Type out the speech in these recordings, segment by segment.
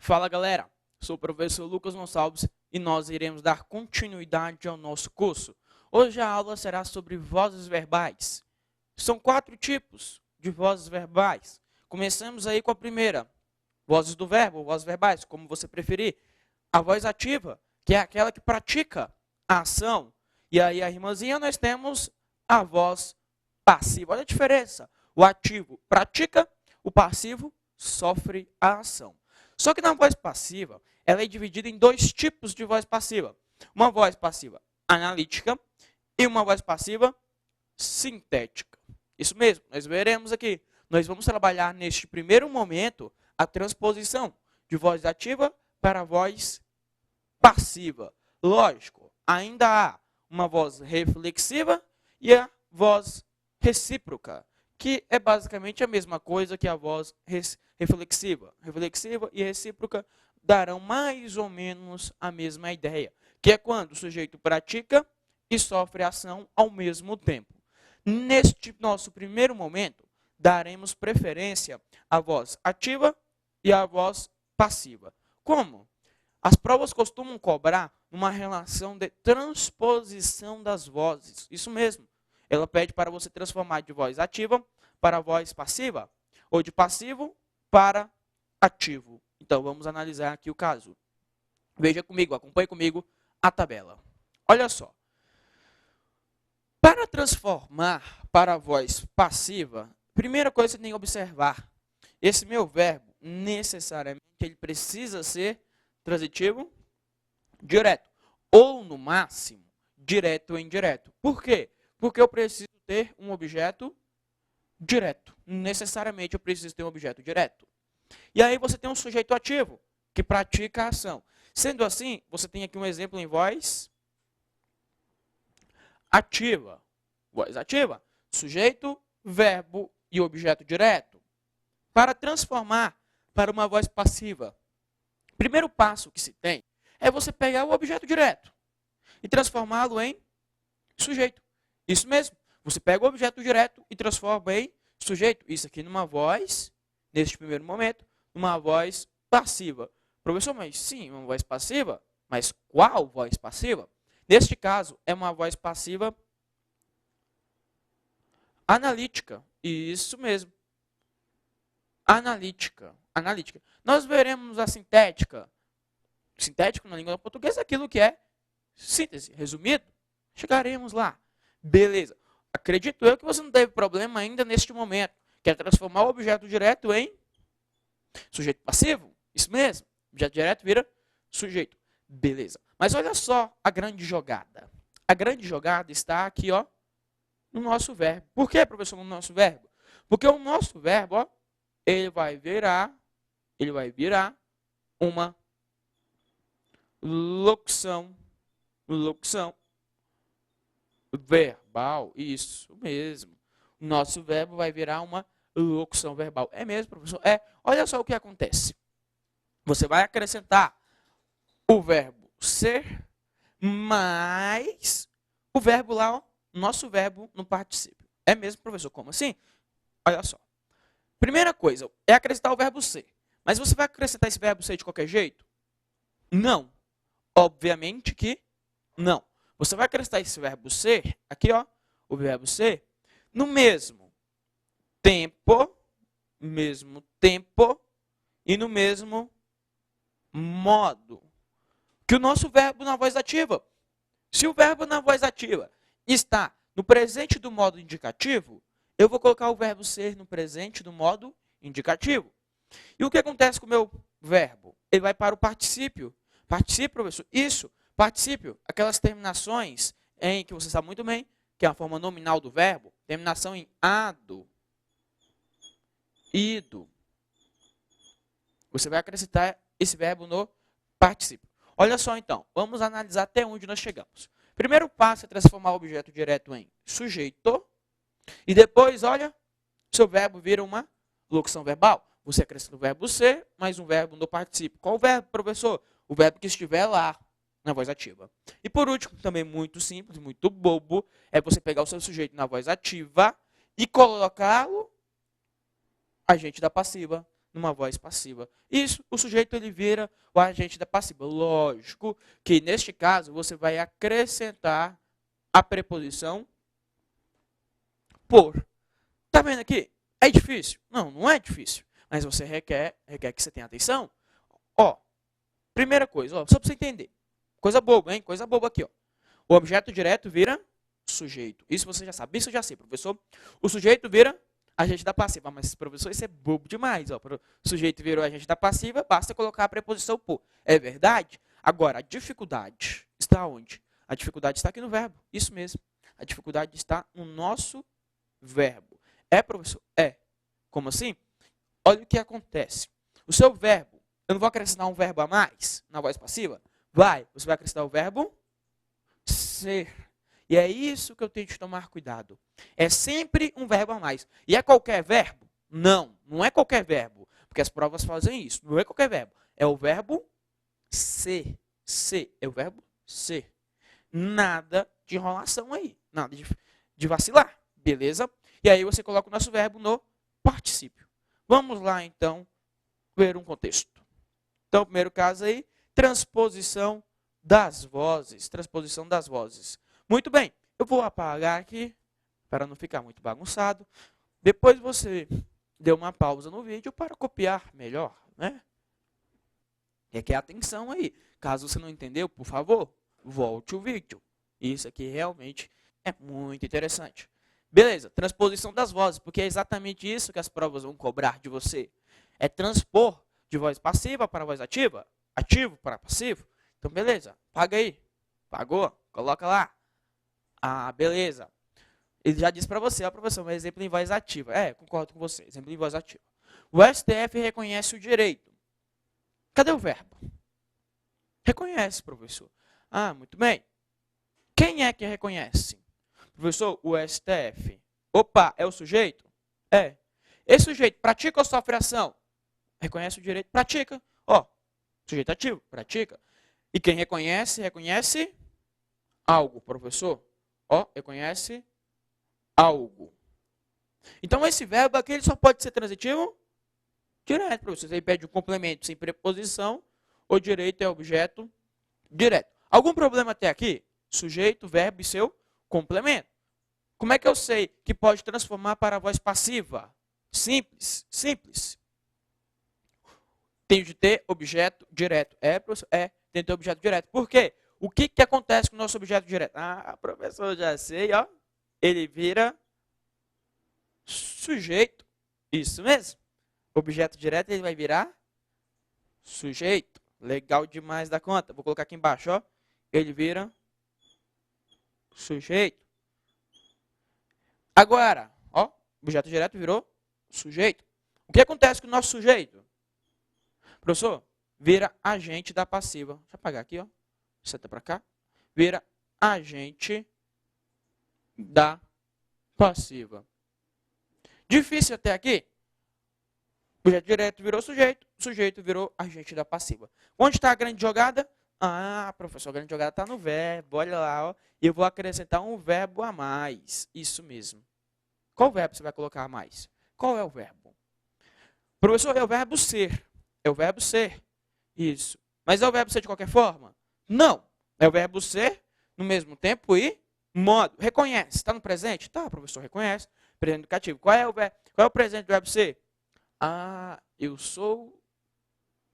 Fala galera, sou o professor Lucas Gonçalves e nós iremos dar continuidade ao nosso curso. Hoje a aula será sobre vozes verbais. São 4 tipos de vozes verbais. Começamos aí com a primeira, vozes do verbo, vozes verbais, como você preferir. A voz ativa, que é aquela que pratica a ação. E aí a irmãzinha nós temos a voz passiva. Olha a diferença. O ativo pratica, o passivo sofre a ação. Só que na voz passiva, ela é dividida em 2 tipos de voz passiva. Uma voz passiva analítica e uma voz passiva sintética. Isso mesmo, nós veremos aqui. Nós vamos trabalhar neste primeiro momento a transposição de voz ativa para voz passiva. Lógico, ainda há uma voz reflexiva e a voz recíproca, que é basicamente a mesma coisa que a voz reflexiva. Reflexiva e recíproca darão mais ou menos a mesma ideia, que é quando o sujeito pratica e sofre ação ao mesmo tempo. Neste nosso primeiro momento, daremos preferência à voz ativa e à voz passiva. Como? As provas costumam cobrar uma relação de transposição das vozes. Isso mesmo. Ela pede para você transformar de voz ativa para voz passiva, ou de passivo para ativo. Então, vamos analisar aqui o caso. Veja comigo, acompanhe comigo a tabela. Olha só. Para transformar para a voz passiva, primeira coisa que você tem que observar, esse meu verbo, necessariamente, ele precisa ser transitivo direto, ou, no máximo, direto ou indireto. Por quê? Porque eu preciso ter um objeto direto. Necessariamente eu preciso ter um objeto direto. E aí você tem um sujeito ativo, que pratica a ação. Sendo assim, você tem aqui um exemplo em voz ativa. Voz ativa. Sujeito, verbo e objeto direto. Para transformar para uma voz passiva, o primeiro passo que se tem é você pegar o objeto direto e transformá-lo em sujeito. Isso mesmo. Você pega o objeto direto e transforma em sujeito. Isso aqui numa voz, neste primeiro momento, uma voz passiva. Professor, mas sim, uma voz passiva? Mas qual voz passiva? Neste caso, é uma voz passiva analítica. Isso mesmo. Analítica. Analítica. Nós veremos a sintética. Sintético na língua portuguesa é aquilo que é síntese. Resumido, chegaremos lá. Beleza. Acredito eu que você não teve problema ainda neste momento. Quer transformar o objeto direto em sujeito passivo? Isso mesmo. Objeto direto vira sujeito. Beleza. Mas olha só a grande jogada. A grande jogada está aqui, ó, no nosso verbo. Por que, professor, no nosso verbo? Porque o nosso verbo, ó, ele vai virar uma locução verbal. Isso mesmo. O nosso verbo vai virar uma locução verbal. É mesmo, professor? É. Olha só o que acontece. Você vai acrescentar o verbo ser mais o verbo lá, ó, nosso verbo no particípio. É mesmo, professor? Como assim? Olha só. Primeira coisa é acrescentar o verbo ser. Mas você vai acrescentar esse verbo ser de qualquer jeito? Não. Obviamente que não. Você vai acrescentar esse verbo ser, aqui, ó, o verbo ser, no mesmo tempo e no mesmo modo que o nosso verbo na voz ativa. Se o verbo na voz ativa está no presente do modo indicativo, eu vou colocar o verbo ser no presente do modo indicativo. E o que acontece com o meu verbo? Ele vai para o particípio. Particípio, professor? Isso. Particípio, aquelas terminações em que você sabe muito bem, que é a forma nominal do verbo, terminação em ado, ido. Você vai acrescentar esse verbo no particípio. Olha só então, vamos analisar até onde nós chegamos. Primeiro passo é transformar o objeto direto em sujeito. E depois, olha, seu verbo vira uma locução verbal. Você acrescenta o verbo ser, mais um verbo no particípio. Qual o verbo, professor? O verbo que estiver lá na voz ativa. E por último, também muito simples, muito bobo, é você pegar o seu sujeito na voz ativa e colocá-lo agente da passiva numa voz passiva. Isso, o sujeito ele vira o agente da passiva. Lógico que neste caso você vai acrescentar a preposição por. Tá vendo aqui? É difícil? Não, não é difícil. Mas você requer que você tenha atenção. Ó, primeira coisa, ó, só para você entender. Coisa boba, hein? Coisa boba aqui, ó. O objeto direto vira sujeito. Isso você já sabe. Isso eu já sei, professor. O sujeito vira agente da passiva. Mas, professor, isso é bobo demais. Ó. O sujeito virou agente da passiva, basta colocar a preposição por. É verdade? Agora, a dificuldade está onde? A dificuldade está aqui no verbo. Isso mesmo. A dificuldade está no nosso verbo. É, professor? É. Como assim? Olha o que acontece. O seu verbo, eu não vou acrescentar um verbo a mais na voz passiva? Vai. Você vai acrescentar o verbo ser. E é isso que eu tenho que tomar cuidado. É sempre um verbo a mais. E é qualquer verbo? Não, não é qualquer verbo. Porque as provas fazem isso. Não é qualquer verbo. É o verbo ser. Ser. É o verbo ser. Nada de enrolação aí. Nada de vacilar. Beleza? E aí você coloca o nosso verbo no particípio. Vamos lá, então, ver um contexto. Então, o primeiro caso aí, transposição das vozes. Transposição das vozes. Muito bem, eu vou apagar aqui, para não ficar muito bagunçado. Depois você dê uma pausa no vídeo para copiar melhor, né? Requer atenção aí. Caso você não entendeu, por favor, volte o vídeo. Isso aqui realmente é muito interessante. Beleza, transposição das vozes, porque é exatamente isso que as provas vão cobrar de você. É transpor de voz passiva para voz ativa, ativo para passivo. Então, beleza, paga aí. Pagou? Coloca lá. Ah, beleza. Ele já disse para você, ó, professor, um exemplo em voz ativa. É, concordo com você, exemplo em voz ativa. O STF reconhece o direito. Cadê o verbo? Reconhece, professor. Ah, muito bem. Quem é que reconhece? Professor, o STF. Opa, é o sujeito? É. Esse sujeito pratica ou sofre ação? Reconhece o direito? Pratica. Ó, sujeito ativo, pratica. E quem reconhece, reconhece algo, professor. Ó, reconhece algo. Então, esse verbo aqui ele só pode ser transitivo direto, professor. Ele pede um complemento sem preposição, o direito é objeto direto. Algum problema até aqui? Sujeito, verbo e seu complemento. Como é que eu sei que pode transformar para a voz passiva? Simples, simples. Tenho de ter objeto direto. É, professor? É, tem de ter objeto direto. Por quê? O que acontece com o nosso objeto direto? Ah, professor, já sei, ó. Ele vira sujeito. Isso mesmo. Objeto direto, ele vai virar sujeito. Legal demais da conta. Vou colocar aqui embaixo, ó. Ele vira sujeito. Agora, ó, objeto direto virou sujeito. O que acontece com o nosso sujeito? Professor, vira agente da passiva. Deixa eu apagar aqui, ó. Seta para cá. Vira agente da passiva. Difícil até aqui? Objeto direto virou sujeito, sujeito virou agente da passiva. Onde está a grande jogada? Ah, professor, a grande jogada está no verbo. Olha lá, ó. Eu vou acrescentar um verbo a mais. Isso mesmo. Qual verbo você vai colocar a mais? Qual é o verbo? Professor, é o verbo ser. É o verbo ser. Isso. Mas é o verbo ser de qualquer forma? Não. É o verbo ser no mesmo tempo e modo. Reconhece. Está no presente? Tá, professor, reconhece. Presente indicativo. Qual é o presente do verbo ser? Ah, eu sou,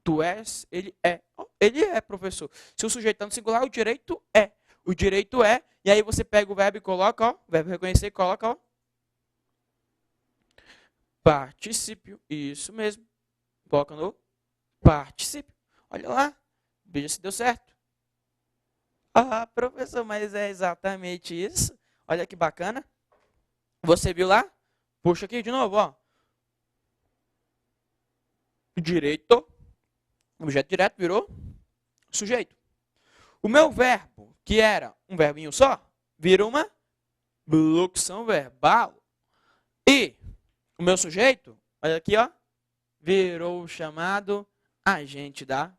tu és, ele é. Ele é, professor. Se o sujeito está no singular, o direito é. O direito é, e aí você pega o verbo e coloca, ó, o verbo reconhecer e coloca, ó, particípio. Isso mesmo. Coloca no particípio. Olha lá. Veja se deu certo. Ah, professor, mas é exatamente isso. Olha que bacana. Você viu lá? Puxa aqui de novo, ó. Direito, objeto direto virou sujeito. O meu verbo, que era um verbinho só, vira uma locução verbal. E o meu sujeito, olha aqui, ó, virou o chamado agente da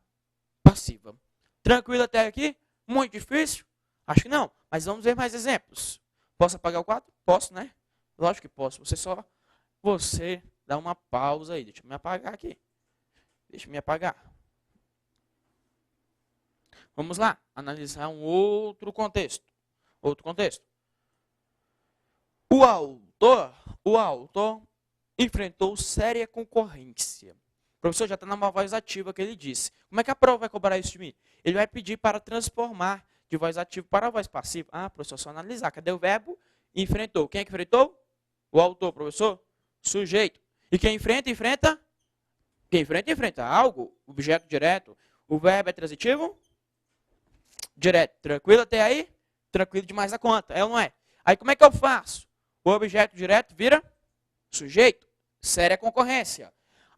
passiva. Tranquilo até aqui? Muito difícil? Acho que não, mas vamos ver mais exemplos. Posso apagar o quadro? Posso, né? Lógico que posso. Você dá uma pausa aí. Deixa eu me apagar aqui. Deixa eu me apagar. Vamos lá, analisar um outro contexto. Outro contexto. O autor enfrentou séria concorrência. O professor já está na voz ativa que ele disse. Como é que a prova vai cobrar isso de mim? Ele vai pedir para transformar de voz ativa para voz passiva. Ah, professor, só analisar. Cadê o verbo? Enfrentou. Quem é que enfrentou? O autor, professor. Sujeito. E quem enfrenta, enfrenta? Quem enfrenta, enfrenta algo. Objeto direto. O verbo é transitivo? Direto. Tranquilo até aí? Tranquilo demais a conta. É ou não é? Aí como é que eu faço? O objeto direto vira sujeito. Séria concorrência.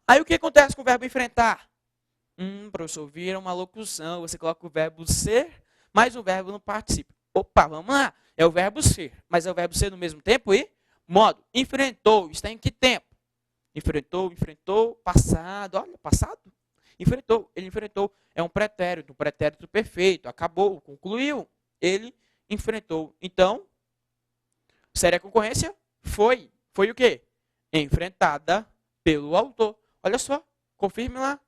Aí o que acontece com o verbo enfrentar? Professor, vira uma locução. Você coloca o verbo ser, mais o verbo no particípio. Opa, vamos lá. É o verbo ser. Mas é o verbo ser no mesmo tempo e modo. Enfrentou. Está em que tempo? Enfrentou, passado. Olha, passado. Enfrentou. Ele enfrentou. É um pretérito perfeito. Acabou, concluiu. Ele enfrentou. Então, séria concorrência foi. Foi o quê? Enfrentada pelo autor. Olha só, confirme lá.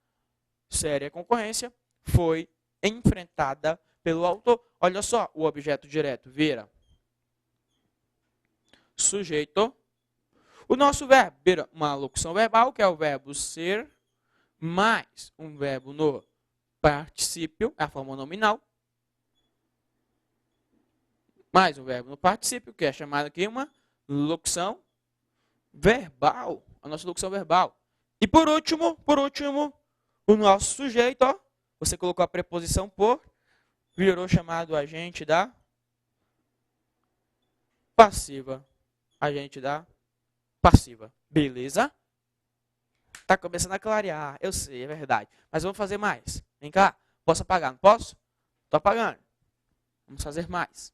Séria concorrência foi enfrentada pelo autor. Olha só, o objeto direto vira sujeito. O nosso verbo vira uma locução verbal, que é o verbo ser, mais um verbo no particípio, a forma nominal, mais um verbo no particípio, que é chamado aqui uma locução verbal. A nossa locução verbal. E por último, o nosso sujeito, ó, você colocou a preposição por, virou chamado agente da passiva. Agente da passiva. Beleza? Tá começando a clarear. Eu sei, é verdade. Mas vamos fazer mais. Vem cá. Posso apagar? Não posso? Tô apagando. Vamos fazer mais.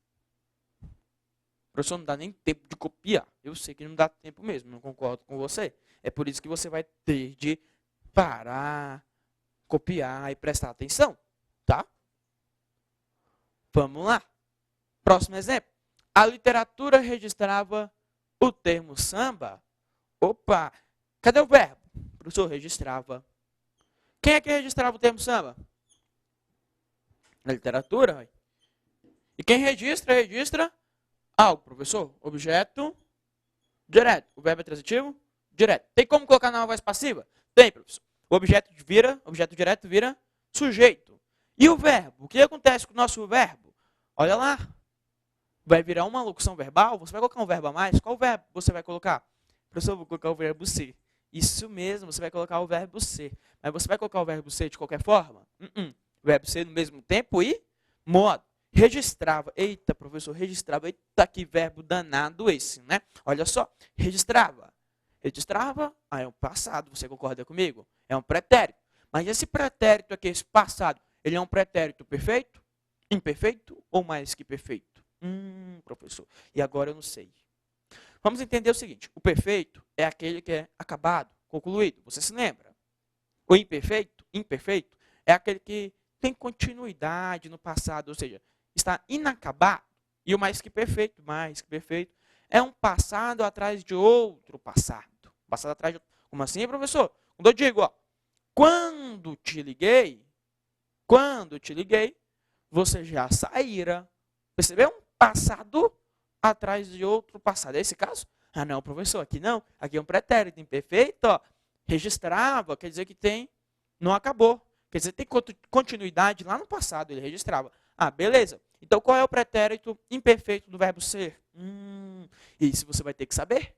Professor, não dá nem tempo de copiar. Eu sei que não dá tempo mesmo. Não concordo com você. É por isso que você vai ter de parar, copiar e prestar atenção. Tá? Vamos lá. Próximo exemplo. A literatura registrava o termo samba. Opa! Cadê o verbo? O professor registrava. Quem é que registrava o termo samba? Na literatura. E quem registra, registra algo, professor. Objeto direto. O verbo é transitivo? Direto. Tem como colocar na voz passiva? Tem, professor. O objeto direto vira sujeito. E o verbo? O que acontece com o nosso verbo? Olha lá. Vai virar uma locução verbal? Você vai colocar um verbo a mais? Qual verbo você vai colocar? Professor, eu vou colocar o verbo ser. Isso mesmo, você vai colocar o verbo ser. Mas você vai colocar o verbo ser de qualquer forma? O verbo ser no mesmo tempo e modo. Registrava. Eita, professor, registrava. Eita, que verbo danado esse, né? Olha só. Registrava. Registrava, é um passado. Você concorda comigo? É um pretérito. Mas esse pretérito aqui, esse passado, ele é um pretérito perfeito? Imperfeito ou mais que perfeito? Professor, e agora eu não sei. Vamos entender o seguinte, o perfeito é aquele que é acabado, concluído, você se lembra? O imperfeito é aquele que tem continuidade no passado, ou seja, está inacabado. E o mais que perfeito, é um passado atrás de outro passado. Passado atrás de outro. Como assim, professor? Quando eu digo, ó, quando te liguei, você já saíra. Percebeu? Um passado atrás de outro passado. É esse caso? Ah, não, professor, aqui não. Aqui é um pretérito imperfeito, ó. Registrava, quer dizer que tem, não acabou. Quer dizer, tem continuidade lá no passado, ele registrava. Ah, beleza. Então, qual é o pretérito imperfeito do verbo ser? Isso você vai ter que saber.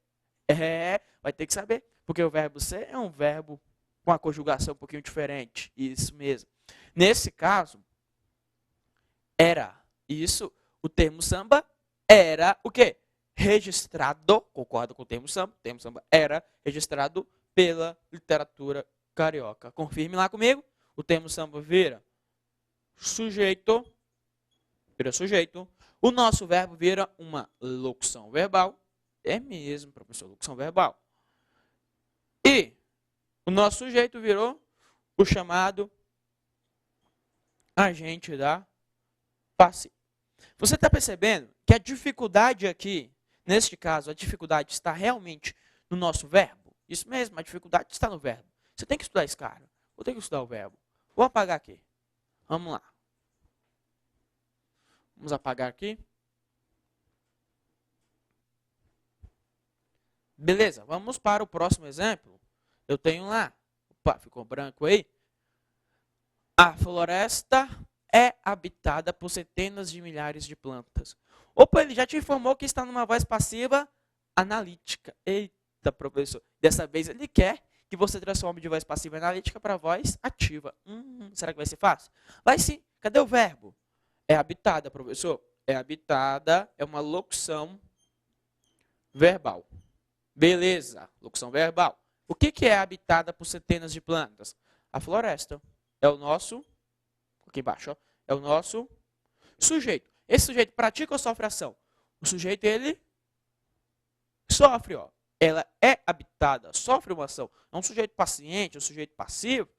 Vai ter que saber. Porque o verbo ser é um verbo com a conjugação um pouquinho diferente. Isso mesmo. Nesse caso, era isso. O termo samba era o quê? Registrado, concordo com o termo samba era registrado pela literatura carioca. Confirme lá comigo. O termo samba vira sujeito. O nosso verbo vira uma locução verbal. É mesmo, professor, locução verbal. E o nosso sujeito virou o chamado agente da passiva. Você está percebendo que a dificuldade aqui, neste caso, a dificuldade está realmente no nosso verbo? Isso mesmo, a dificuldade está no verbo. Você tem que estudar esse cara. Vou ter que estudar o verbo. Vou apagar aqui. Vamos lá. Vamos apagar aqui. Beleza, vamos para o próximo exemplo. Eu tenho lá. Opa, ficou branco aí. A floresta é habitada por centenas de milhares de plantas. Opa, ele já te informou que está numa voz passiva analítica. Eita, professor. Dessa vez ele quer que você transforme de voz passiva analítica para voz ativa. Será que vai ser fácil? Vai sim. Cadê o verbo? É habitada, professor. É habitada, é uma locução verbal. Beleza, locução verbal. O que é habitada por centenas de plantas? A floresta. É o nosso, aqui embaixo, ó, é o nosso sujeito. Esse sujeito pratica ou sofre ação? O sujeito, ele sofre, ó. Ela é habitada, sofre uma ação. É um sujeito paciente, um sujeito passivo.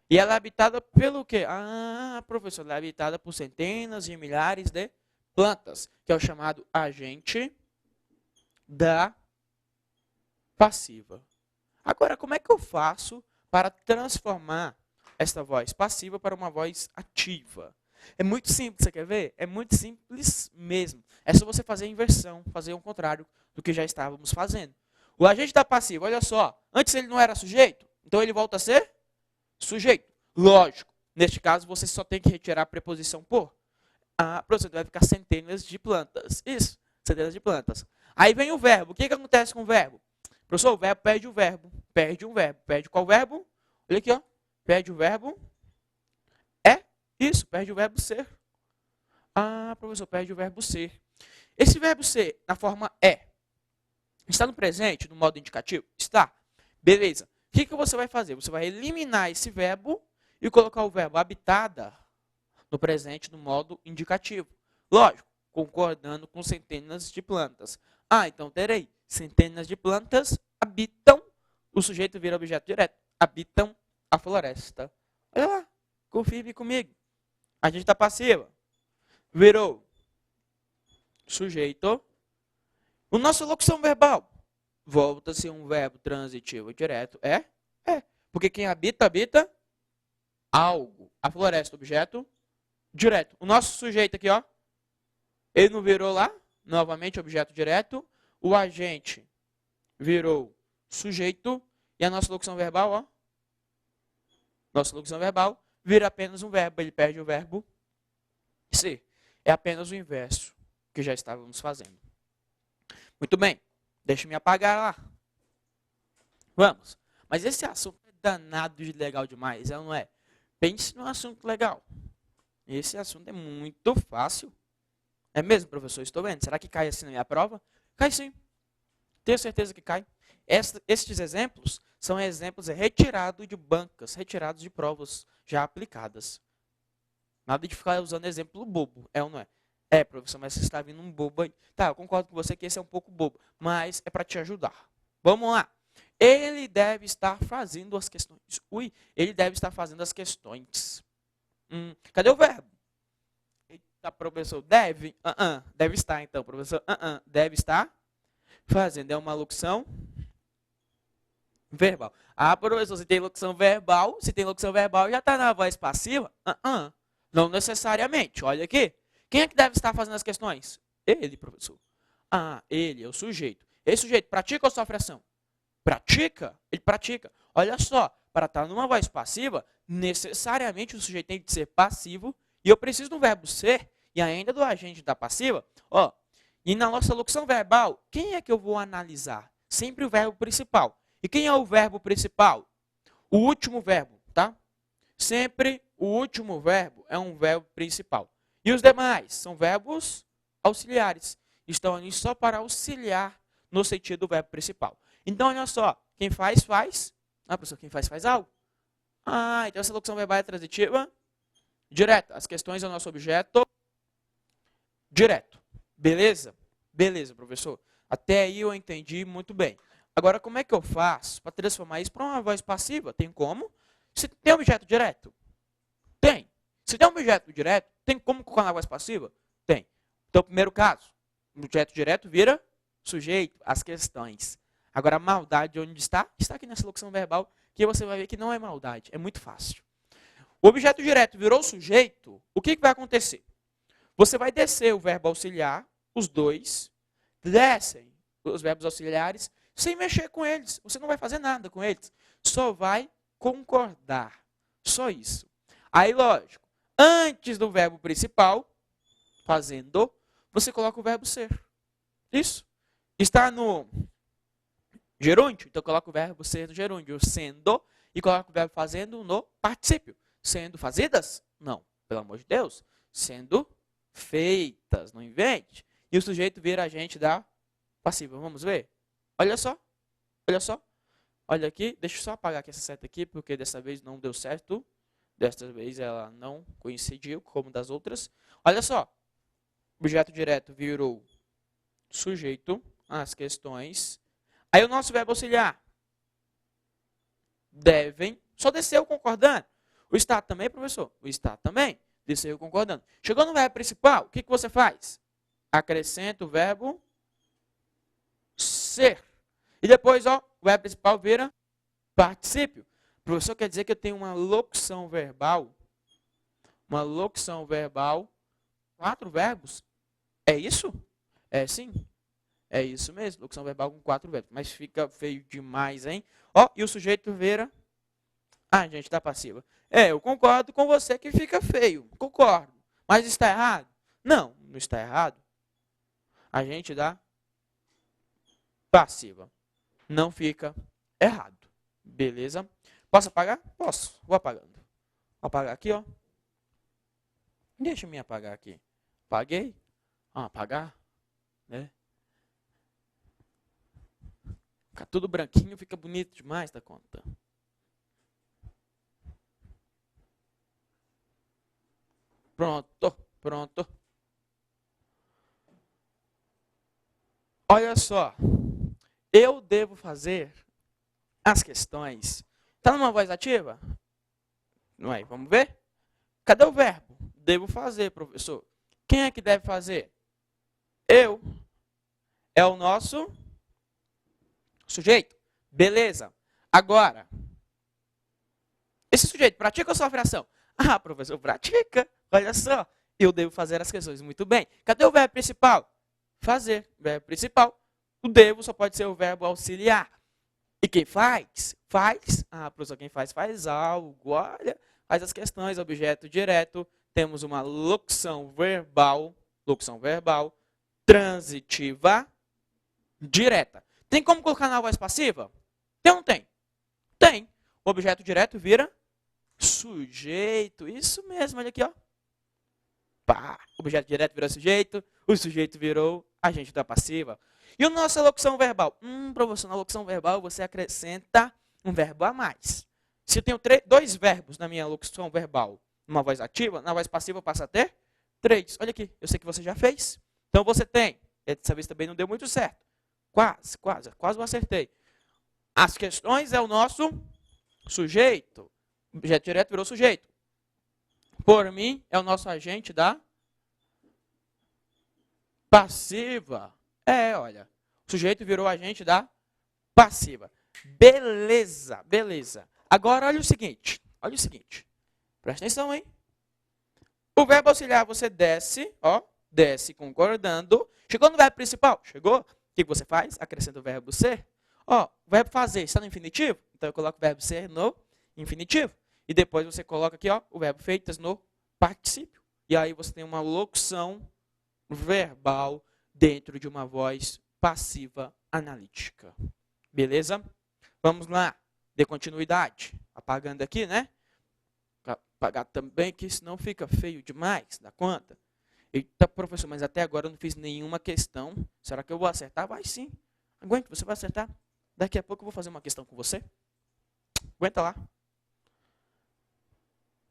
E ela é habitada pelo quê? Ah, professor, ela é habitada por centenas de milhares de plantas, que é o chamado agente da passiva. Agora, como é que eu faço para transformar esta voz passiva para uma voz ativa? É muito simples, você quer ver? É muito simples mesmo. É só você fazer a inversão, fazer o contrário do que já estávamos fazendo. O agente da passiva, olha só, antes ele não era sujeito, então ele volta a ser sujeito. Lógico, neste caso você só tem que retirar a preposição por. Ah, professor, vai ficar centenas de plantas. Isso, centenas de plantas. Aí vem o verbo. O que acontece com o verbo? Professor, o verbo perde o verbo. Perde um verbo. Perde qual verbo? Olha aqui, ó. Perde o verbo é. Isso, perde o verbo ser. Ah, professor, perde o verbo ser. Esse verbo ser, na forma é, está no presente, no modo indicativo? Está. Beleza. O que você vai fazer? Você vai eliminar esse verbo e colocar o verbo habitada no presente, no modo indicativo. Lógico, concordando com centenas de plantas. Ah, então terei centenas de plantas habitam, o sujeito vira objeto direto, habitam a floresta. Olha lá, confirme comigo. A gente está passiva. Virou sujeito. O nosso locução verbal volta-se um verbo transitivo direto. É? É. Porque quem habita, habita algo. A floresta, objeto direto. O nosso sujeito aqui, ó, ele não virou lá? Novamente, objeto direto. O agente virou sujeito. E a nossa locução verbal, ó. Nossa locução verbal vira apenas um verbo. Ele perde o verbo ser. É apenas o inverso que já estávamos fazendo. Muito bem. Deixa-me apagar lá. Vamos. Mas esse assunto é danado de legal demais, é ou não é? Pense num assunto legal. Esse assunto é muito fácil. É mesmo, professor? Estou vendo. Será que cai assim na minha prova? Cai sim. Tenho certeza que cai. Estes exemplos são exemplos retirados de bancas, retirados de provas já aplicadas. Nada de ficar usando exemplo bobo, é ou não é? É, professor, mas você está vindo um bobo aí. Tá, eu concordo com você que esse é um pouco bobo, mas é para te ajudar. Vamos lá. Ele deve estar fazendo as questões. Ui, ele deve estar fazendo as questões. Cadê o verbo? Eita, professor, deve? Deve estar, então, professor. Deve estar fazendo. É uma locução verbal. Ah, professor, se tem locução verbal, já está na voz passiva? Não necessariamente. Olha aqui. Quem é que deve estar fazendo as questões? Ele, professor. Ah, ele é o sujeito. Esse sujeito pratica ou sofre ação? Pratica? Ele pratica. Olha só, para estar numa voz passiva, necessariamente o sujeito tem de ser passivo e eu preciso do verbo ser e ainda do agente da passiva. Ó, e na nossa locução verbal, quem é que eu vou analisar? Sempre o verbo principal. E quem é o verbo principal? O último verbo, tá? Sempre o último verbo é um verbo principal. E os demais são verbos auxiliares. Estão ali só para auxiliar no sentido do verbo principal. Então, olha só. Quem faz, faz. Ah, professor, quem faz, faz algo. Ah, então essa locução verbal é transitiva direta. As questões é o nosso objeto direto. Beleza? Beleza, professor. Até aí eu entendi muito bem. Agora, como é que eu faço para transformar isso para uma voz passiva? Tem como? Se tem objeto direto? Tem. Se tem um objeto direto, tem como colocar na voz passiva? Tem. Então, primeiro caso, o objeto direto vira sujeito, as questões. Agora, a maldade onde está? Está aqui nessa locução verbal, que você vai ver que não é maldade, é muito fácil. O objeto direto virou sujeito, o que vai acontecer? Você vai descer o verbo auxiliar, os dois, descem os verbos auxiliares, sem mexer com eles. Você não vai fazer nada com eles, só vai concordar. Só isso. Aí, lógico, antes do verbo principal, fazendo, você coloca o verbo ser. Isso. Está no gerúndio, então coloca o verbo ser no gerúndio, sendo, e coloca o verbo fazendo no particípio. Sendo fazidas? Não, pelo amor de Deus. Sendo feitas, não invente. E o sujeito vira agente da passiva. Vamos ver? Olha só. Olha só. Olha aqui. Deixa eu só apagar aqui essa seta aqui, porque dessa vez não deu certo. Desta vez ela não coincidiu como das outras. Olha só. Objeto direto virou sujeito. As questões. Aí o nosso verbo auxiliar. Devem. Só desceu concordando. O está também, professor? O está também. Desceu concordando. Chegou no verbo principal, o que você faz? Acrescenta o verbo ser. E depois, ó, o verbo principal vira particípio. Professor, quer dizer que eu tenho uma locução verbal? Uma locução verbal, 4 verbos? É isso? É sim. É isso mesmo, locução verbal com 4 verbos. Mas fica feio demais, hein? Ó, e o sujeito vira agente da passiva. Eu concordo com você que fica feio. Concordo. Mas está errado? Não, não está errado. Agente da passiva. Não fica errado. Beleza? Posso apagar? Posso. Vou apagando. Vou apagar aqui, ó. Deixa eu me apagar aqui. Apaguei. Apagar. Né? Fica tudo branquinho, fica bonito demais da conta. Pronto, pronto. Olha só. Eu devo fazer as questões. Está numa voz ativa? Não é? Vamos ver? Cadê o verbo? Devo fazer, professor. Quem é que deve fazer? Eu. É o nosso sujeito. Beleza. Agora, esse sujeito pratica ou sofre ação? Professor, pratica. Olha só. Eu devo fazer as questões. Muito bem. Cadê o verbo principal? Fazer. Verbo principal. O devo só pode ser o verbo auxiliar. E quem faz? Faz. Professor, quem faz algo. Olha, faz as questões, objeto direto. Temos uma locução verbal transitiva direta. Tem como colocar na voz passiva? Tem ou não tem? Tem. O objeto direto vira sujeito. Isso mesmo, olha aqui, ó. Pá. O objeto direto virou sujeito, o sujeito virou agente da passiva. E a nossa locução verbal? Professor, na locução verbal você acrescenta um verbo a mais. Se eu tenho 2 verbos na minha locução verbal, numa voz ativa, na voz passiva passa a ter 3. Olha aqui, eu sei que você já fez. Então você tem, dessa vez também não deu muito certo. Quase eu acertei. As questões é o nosso sujeito. O objeto direto virou sujeito. Por mim, é o nosso agente da passiva. Olha. O sujeito virou agente da passiva. Beleza, beleza. Agora, olha o seguinte. Presta atenção, hein? O verbo auxiliar, você desce, ó. Desce concordando. Chegou no verbo principal? Chegou. O que você faz? Acrescenta o verbo ser. Ó, o verbo fazer está no infinitivo? Então, eu coloco o verbo ser no infinitivo. E depois você coloca aqui, ó, o verbo feitas no particípio. E aí você tem uma locução verbal dentro de uma voz passiva analítica. Beleza? Vamos lá. Dê continuidade. Apagando aqui, né? Apagar também, que senão fica feio demais da conta. Eita, professor, mas até agora eu não fiz nenhuma questão. Será que eu vou acertar? Vai sim. Aguente, você vai acertar. Daqui a pouco eu vou fazer uma questão com você. Aguenta lá.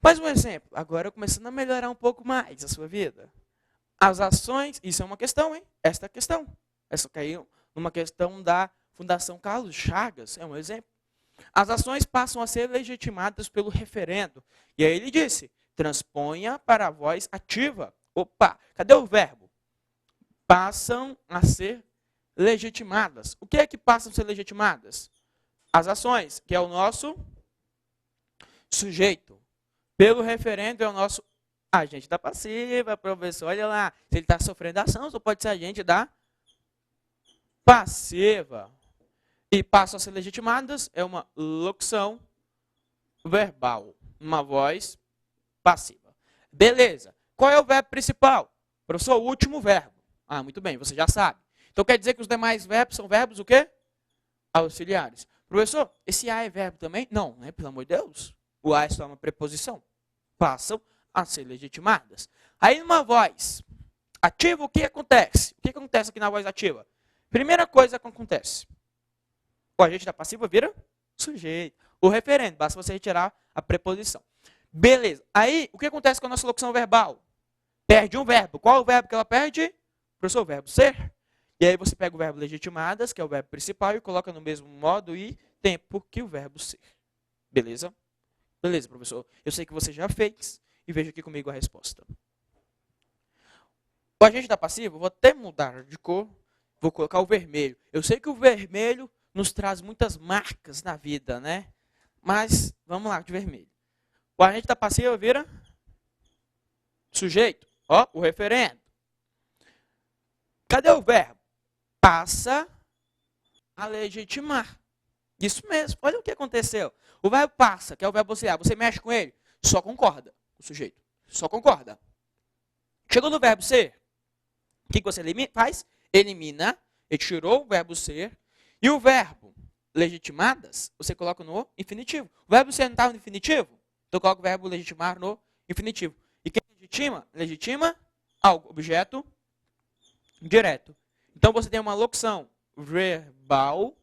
Mais um exemplo. Agora começando a melhorar um pouco mais a sua vida. As ações, isso é uma questão, hein? Esta é a questão. Essa caiu numa questão da Fundação Carlos Chagas, é um exemplo. As ações passam a ser legitimadas pelo referendo. E aí ele disse, transponha para a voz ativa. Opa, cadê o verbo? Passam a ser legitimadas. O que é que passam a ser legitimadas? as ações, que é o nosso sujeito. Pelo referendo é o nosso agente da passiva, professor. Olha lá, se ele está sofrendo ação, só pode ser agente da passiva. E passam a ser legitimadas, é uma locução verbal, uma voz passiva. Beleza. Qual é o verbo principal? Professor, o último verbo. Ah, muito bem, você já sabe. Então quer dizer que os demais verbos são verbos o quê? Auxiliares. Professor, esse a é verbo também? Não, né? Pelo amor de Deus. O a é só uma preposição. Passam a ser legitimadas. Aí numa voz ativa, o que acontece? O que acontece aqui na voz ativa? Primeira coisa que acontece. O agente da passiva vira sujeito. O referendo, basta você retirar a preposição. Beleza. Aí, o que acontece com a nossa locução verbal? Perde um verbo. Qual é o verbo que ela perde? Professor, o verbo ser. E aí você pega o verbo legitimadas, que é o verbo principal, e coloca no mesmo modo e tempo que o verbo ser. Beleza? Beleza, professor. Eu sei que você já fez e veja aqui comigo a resposta. O agente da passiva, vou até mudar de cor, vou colocar o vermelho. Eu sei que o vermelho nos traz muitas marcas na vida, né? Mas, vamos lá, de vermelho. O agente da passiva vira sujeito. Ó, o referendo. Cadê o verbo? Passa a legitimar. Isso mesmo. Olha o que aconteceu. O verbo passa, que é o verbo auxiliar. Você mexe com ele, só concorda. O sujeito só concorda. Chegou no verbo ser. O que você faz? Elimina. Ele tirou o verbo ser. E o verbo legitimadas, você coloca no infinitivo. O verbo ser não estava no infinitivo? Então coloca o verbo legitimar no infinitivo. E quem legitima? Legitima algo, objeto direto. Então você tem uma locução verbal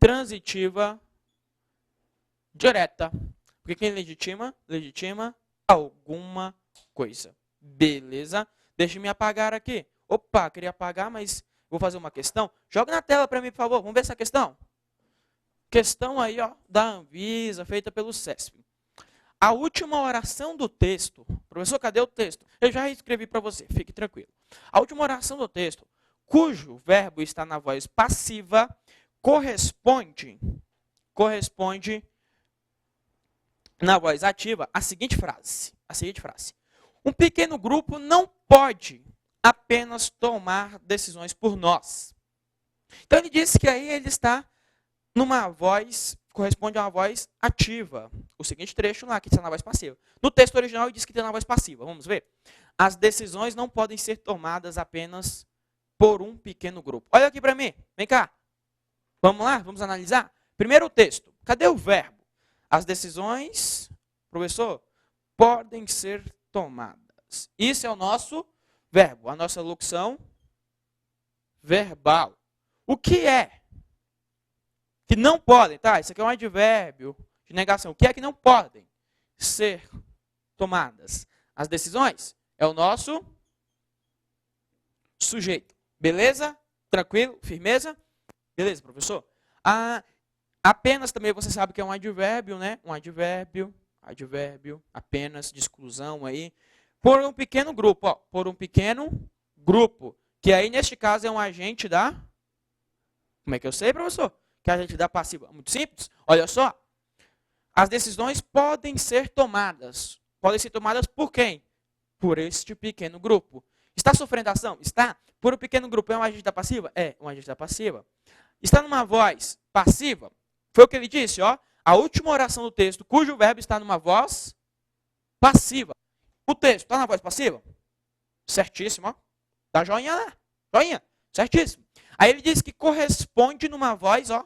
transitiva direta. Porque quem legitima? Legitima alguma coisa. Beleza? Deixa eu me apagar aqui. Opa, queria apagar, mas vou fazer uma questão. Joga na tela para mim, por favor. Vamos ver essa questão. Questão aí, ó, da Anvisa, feita pelo CESP. A última oração do texto. Professor, cadê o texto? Eu já escrevi para você, fique tranquilo. A última oração do texto, cujo verbo está na voz passiva, corresponde na voz ativa a seguinte frase. Um pequeno grupo não pode apenas tomar decisões por nós. Então ele disse que aí ele está numa voz, corresponde a uma voz ativa. O seguinte trecho lá, que está na voz passiva. No texto original ele diz que está na voz passiva. Vamos ver? As decisões não podem ser tomadas apenas por um pequeno grupo. Olha aqui para mim. Vem cá. Vamos lá? Vamos analisar? Primeiro o texto. Cadê o verbo? As decisões, professor, podem ser tomadas. Isso é o nosso verbo, a nossa locução verbal. O que é que não podem, tá? Isso aqui é um advérbio de negação. O que é que não podem ser tomadas? As decisões é o nosso sujeito. Beleza? Tranquilo? Firmeza? Beleza, professor? Apenas também você sabe que é um advérbio, né? Um advérbio, apenas, de exclusão aí. Por um pequeno grupo, ó. Por um pequeno grupo. Que aí, neste caso, é um agente da... Como é que eu sei, professor? Que é agente da passiva. Muito simples. Olha só. As decisões podem ser tomadas. Podem ser tomadas por quem? Por este pequeno grupo. Está sofrendo ação? Está. Por um pequeno grupo. É um agente da passiva? É, um agente da passiva. Está numa voz passiva? Foi o que ele disse, ó. A última oração do texto, cujo verbo está numa voz passiva. O texto está na voz passiva? Certíssimo, ó. Dá joinha lá. Joinha. Certíssimo. Aí ele diz que corresponde numa voz, ó,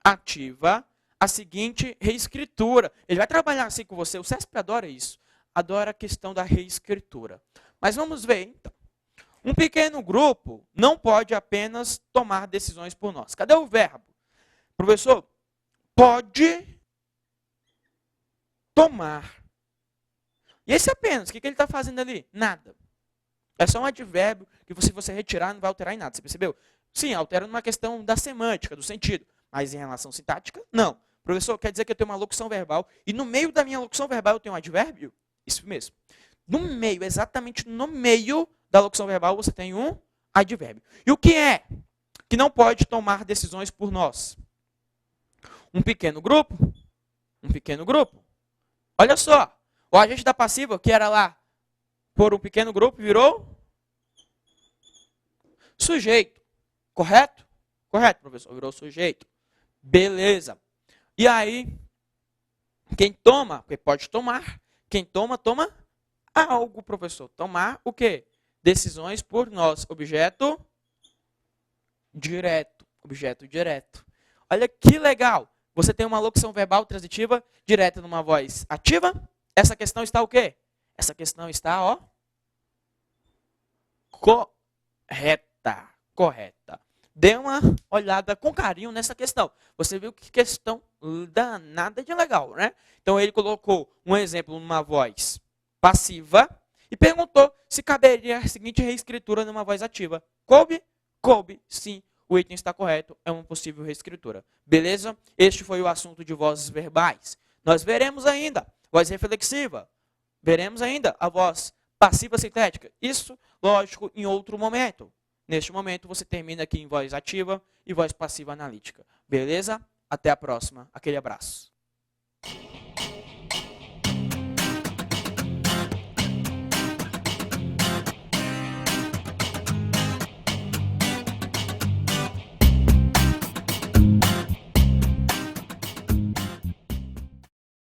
ativa, a seguinte reescritura. Ele vai trabalhar assim com você. O CESP adora isso. Adora a questão da reescritura. Mas vamos ver, então. Um pequeno grupo não pode apenas tomar decisões por nós. Cadê o verbo? Professor, pode tomar. E esse apenas, o que ele está fazendo ali? Nada. É só um advérbio que se você retirar não vai alterar em nada. Você percebeu? Sim, altera numa questão da semântica, do sentido. Mas em relação sintática, não. Professor, quer dizer que eu tenho uma locução verbal e no meio da minha locução verbal eu tenho um advérbio? Isso mesmo. No meio, exatamente no meio da locução verbal, você tem um advérbio. E o que é que não pode tomar decisões por nós. Um pequeno grupo. Um pequeno grupo. Olha só. O agente da passiva, que era lá por um pequeno grupo, virou sujeito. Correto? Correto, professor. Virou sujeito. Beleza. E aí, quem toma, porque pode tomar, quem toma, toma algo, professor. Tomar o quê? Decisões por nós. Objeto direto. Objeto direto. Olha que legal. Você tem uma locução verbal transitiva direta numa voz ativa. Essa questão está o quê? Essa questão está, ó, correta. Correta. Dê uma olhada com carinho nessa questão. Você viu que questão danada de legal, né? Então, ele colocou um exemplo numa voz passiva e perguntou se caberia a seguinte reescritura numa voz ativa. Coube? Coube, sim. O item está correto, é uma possível reescritura. Beleza? Este foi o assunto de vozes verbais. Nós veremos ainda voz reflexiva. Veremos ainda a voz passiva sintética. Isso, lógico, em outro momento. Neste momento, você termina aqui em voz ativa e voz passiva analítica. Beleza? Até a próxima. Aquele abraço.